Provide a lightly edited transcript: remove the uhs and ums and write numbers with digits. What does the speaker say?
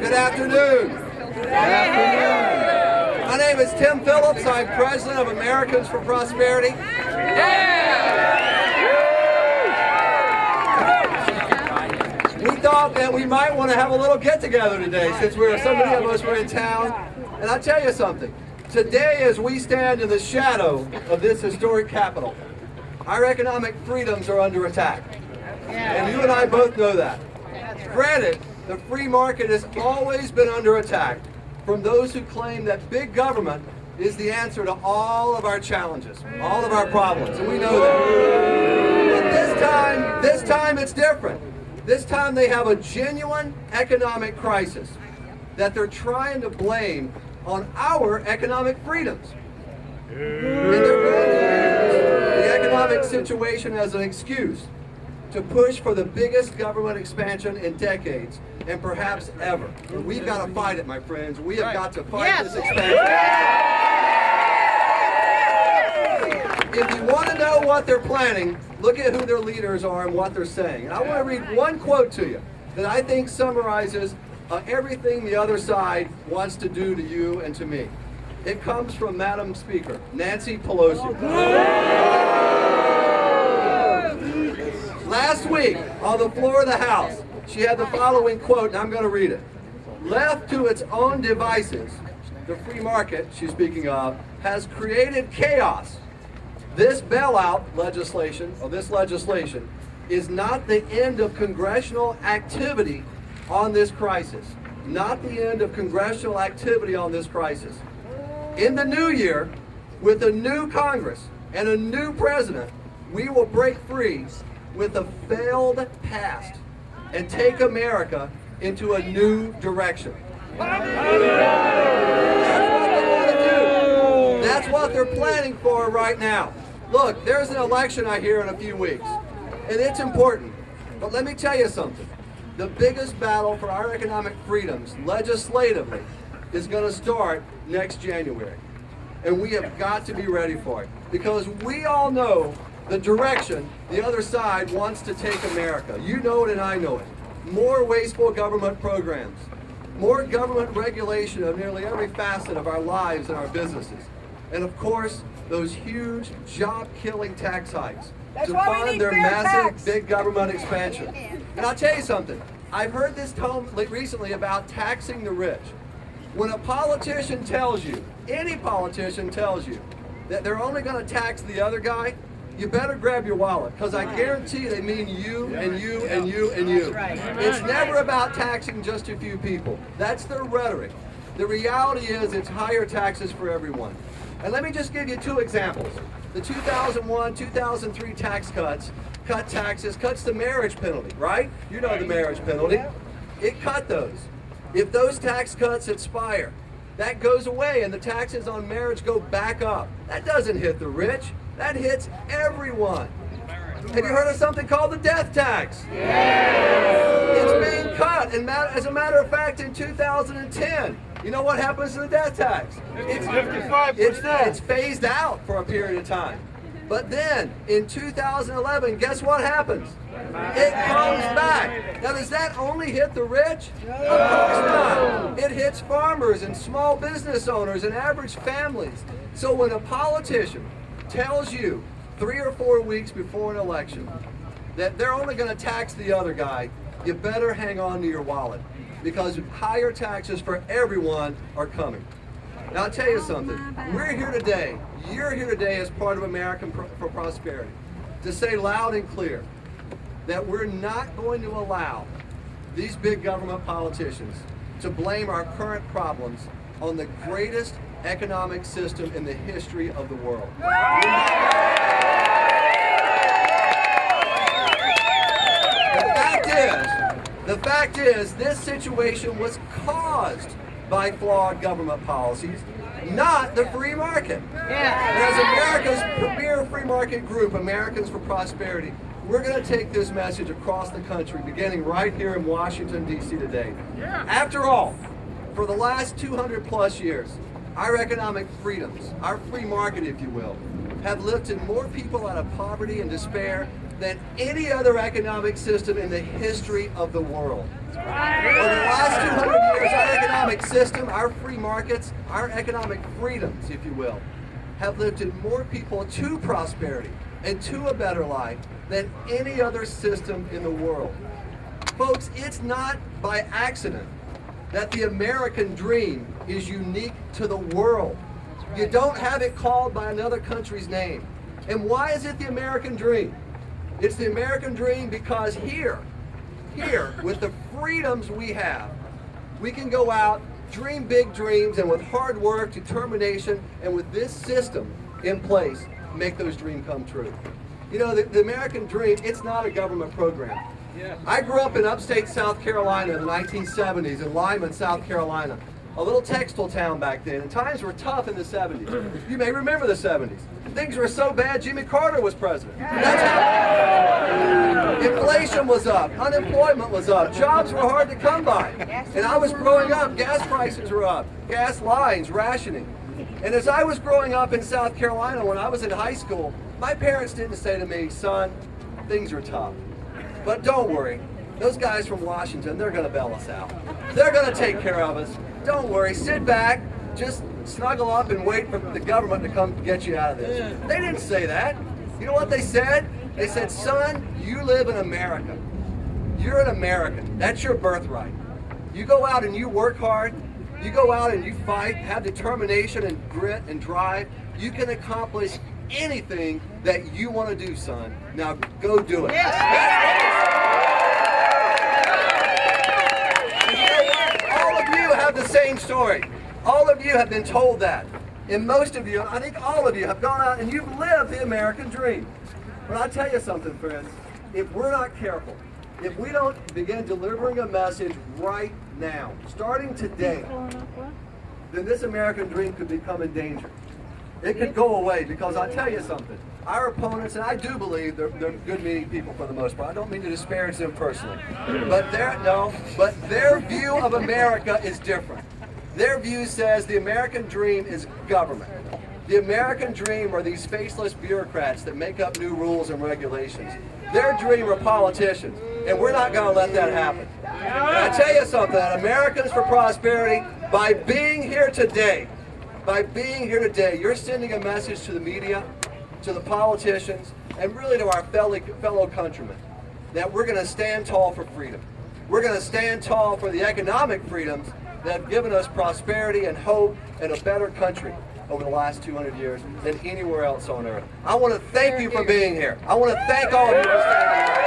Good afternoon. Good afternoon. My name is Tim Phillips. I'm president of Americans for Prosperity. We thought that we might want to have a little get-together today since so many of us were in town. And I'll tell you something. Today, as we stand in the shadow of this historic capital, our economic freedoms are under attack. And you and I both know that. Granted, the free market has always been under attack from those who claim that big government is the answer to all of our challenges, all of our problems, and we know that. But this time it's different. This time they have a genuine economic crisis that they're trying to blame on our economic freedoms. And they're going to use the economic situation as an excuse to push for the biggest government expansion in decades and perhaps ever. And we've got to fight it, my friends. We have got to fight this expansion. If you want to know what they're planning, look at who their leaders are and what they're saying. And I want to read one quote to you that I think summarizes everything the other side wants to do to you and to me. It comes from Madam Speaker, Nancy Pelosi. Last week, on the floor of the House, she had the following quote, and I'm going to read it. Left to its own devices, the free market, she's speaking of, has created chaos. This bailout legislation, or this legislation, is not the end of congressional activity on this crisis. Not the end of congressional activity on this crisis. In the new year, with a new Congress and a new president, we will break free with a failed past and take America into a new direction. That's what they want to do. That's what they're planning for right now. Look, there's an election I hear in a few weeks, and it's important. But let me tell you something. The biggest battle for our economic freedoms legislatively is going to start next January. And we have got to be ready for it, because we all know the direction the other side wants to take America. You know it and I know it. More wasteful government programs, more government regulation of nearly every facet of our lives and our businesses, and of course, those huge job-killing tax hikes to fund their massive big government expansion. And I'll tell you something, I've heard this tone recently about taxing the rich. When a politician tells you, any politician tells you, that they're only going to tax the other guy, you better grab your wallet, because I guarantee they mean you and you and you and you. It's never about taxing just a few people. That's their rhetoric. The reality is it's higher taxes for everyone. And let me just give you two examples. The 2001, 2003 tax cuts, cut taxes, cuts the marriage penalty, right? You know the marriage penalty. It cut those. If those tax cuts expire, that goes away and the taxes on marriage go back up. That doesn't hit the rich. That hits everyone. Have you heard of something called the death tax? Yes. It's being cut. And as a matter of fact, in 2010, you know what happens to the death tax? It's 55%. It's phased out for a period of time. But then, in 2011, guess what happens? It comes back. Now, does that only hit the rich? Of course not. It hits farmers and small business owners and average families. So when a politician tells you 3 or 4 weeks before an election that they're only going to tax the other guy, you better hang on to your wallet, because higher taxes for everyone are coming. Now I'll tell you something, we're here today, you're here today as part of American for Prosperity, to say loud and clear that we're not going to allow these big government politicians to blame our current problems on the greatest economic system in the history of the world. The fact is, this situation was caused by flawed government policies, not the free market. And as America's premier free market group, Americans for Prosperity, we're going to take this message across the country, beginning right here in Washington, D.C. today. After all, for the last 200 plus years, our economic freedoms, our free market, if you will, have lifted more people out of poverty and despair than any other economic system in the history of the world. Over the last 200 years, our economic system, our free markets, our economic freedoms, if you will, have lifted more people to prosperity and to a better life than any other system in the world. Folks, it's not by accident that the American dream is unique to the world. You don't have it called by another country's name. And why is it the American dream? It's the American dream because here, with the freedoms we have, we can go out, dream big dreams, and with hard work, determination, and with this system in place, make those dreams come true. You know, the American dream, it's not a government program. Yeah. I grew up in upstate South Carolina in the 1970s, in Lyman, South Carolina, a little textile town back then, and times were tough in the 70s. You may remember the 70s. Things were so bad, Jimmy Carter was president. That's how inflation was up, unemployment was up, jobs were hard to come by. And I was growing up, gas prices were up, gas lines, rationing. And as I was growing up in South Carolina, when I was in high school, my parents didn't say to me, son, things are tough. But don't worry, those guys from Washington, they're going to bail us out. They're going to take care of us. Don't worry, sit back, just snuggle up and wait for the government to come get you out of this. They didn't say that. You know what they said? They said, son, you live in America. You're an American. That's your birthright. You go out and you work hard. You go out and you fight, have determination and grit and drive. You can accomplish anything that you want to do, son. Now go do it. All of you have the same story. All of you have been told that. And most of you, I think all of you, have gone out and you've lived the American dream. But I'll tell you something, friends. If we're not careful, if we don't begin delivering a message right now, starting today, then this American dream could become in danger. It could go away, because I'll tell you something. Our opponents, and I do believe they're good-meaning people for the most part. I don't mean to disparage them personally. But their view of America is different. Their view says the American dream is government. The American dream are these faceless bureaucrats that make up new rules and regulations. Their dream are politicians, and we're not going to let that happen. And I tell you something, Americans for Prosperity, by being here today, you're sending a message to the media, to the politicians, and really to our fellow countrymen, that we're going to stand tall for freedom. We're going to stand tall for the economic freedoms that have given us prosperity and hope and a better country over the last 200 years than anywhere else on earth. I want to thank you for being here. I want to thank all of you for standing here.